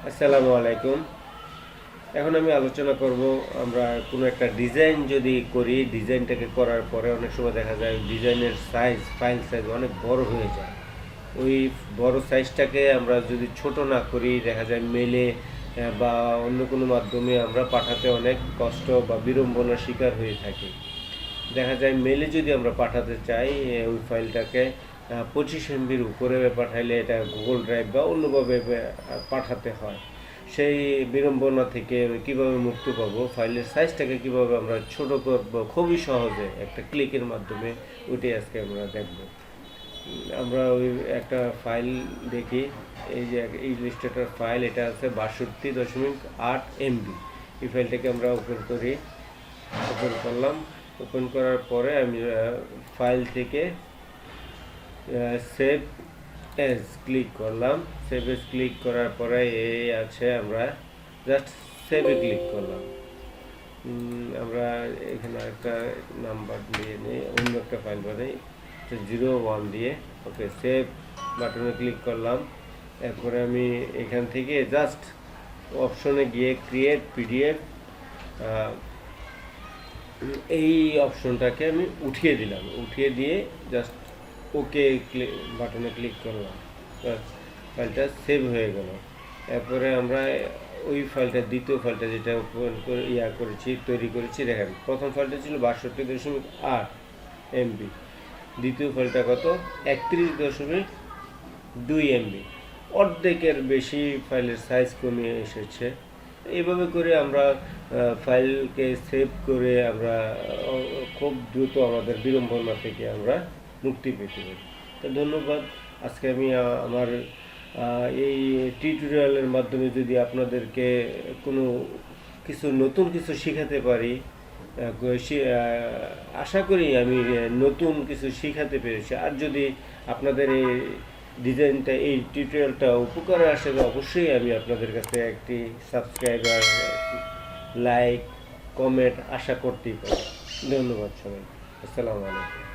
আসসালামু আলাইকুম। এখন আমি আলোচনা করব আমরা কোনো একটা ডিজাইন যদি করি, ডিজাইনটাকে করার পরে অনেক সময় দেখা যায় ডিজাইনের সাইজ, ফাইল সাইজ অনেক বড় হয়ে যায়। ওই বড় সাইজটাকে আমরা যদি ছোট না করি, দেখা যায় মেলে বা অন্য কোনো মাধ্যমে আমরা পাঠাতে অনেক কষ্ট বা বিড়ম্বনার শিকার হয়ে থাকি। দেখা যায় মেলে যদি আমরা পাঠাতে চাই ওই ফাইলটাকে 25 MBর উপরে পাঠাইলে এটা গুগল ড্রাইভ বা অন্যভাবে পাঠাতে হয়। সেই বিড়ম্বনা থেকে কিভাবে মুক্তি পাবো, ফাইলের সাইজটাকে কিভাবে আমরা ছোট করব খুবই সহজে একটা ক্লিকের মাধ্যমে, ওইটাই আজকে আমরা দেখব। আমরা ওই একটা ফাইল দেখি, এই যে ইলাস্ট্রেটর ফাইল, এটা আছে 62.8 MB। এই ফাইলটাকে আমরা ওপেন করি। ওপেন করলাম। ওপেন করার পরে আমি ফাইল থেকে সেভ এজ ক্লিক করলাম। সেভ এজ ক্লিক করার পরে এই আছে, আমরা জাস্ট সেভে ক্লিক করলাম। আমরা এখানে একটা নাম্বার দিয়ে নিই, অন্য একটা ফাইল বানাই 01 দিয়ে। ওকে, সেভ বাটনে ক্লিক করলাম। এরপরে আমি এখান থেকে জাস্ট অপশনে গিয়ে ক্রিয়েট পিডিএফ, এই অপশনটাকে আমি উঠিয়ে দিলাম। উঠিয়ে দিয়ে জাস্ট ওকে বাটনে ক্লিক করলাম। ফাইলটা সেভ হয়ে গেল। এরপরে আমরা ওই ফাইলটা, দ্বিতীয় ফাইলটা যেটা ওপেন করে তৈরি করেছি, দেখেন প্রথম ফাইলটা ছিল 62.8 MB, দ্বিতীয় ফাইলটা কত, 31.2 MB, অর্ধেকের বেশি ফাইলের সাইজ কমিয়ে এসেছে। এইভাবে করে আমরা ফাইলকে সেভ করে আমরা খুব দ্রুত আমাদের বিড়ম্বনা থেকে আমরা মুক্তি পেতে পারি। তো ধন্যবাদ। আজকে আমি আমার এই টিউটোরিয়ালের মাধ্যমে যদি আপনাদেরকে কোনো নতুন কিছু শেখাতে পারি, আশা করি আমি নতুন কিছু শেখাতে পেরেছি। আর যদি আপনাদের এই ডিজাইনটা, এই টিউটোরিয়ালটা উপকারে আসে, অবশ্যই আমি আপনাদের কাছে একটি সাবস্ক্রাইবার, লাইক, কমেন্ট আশা করতেই পারি। ধন্যবাদ সবাই। আসসালামু আলাইকুম।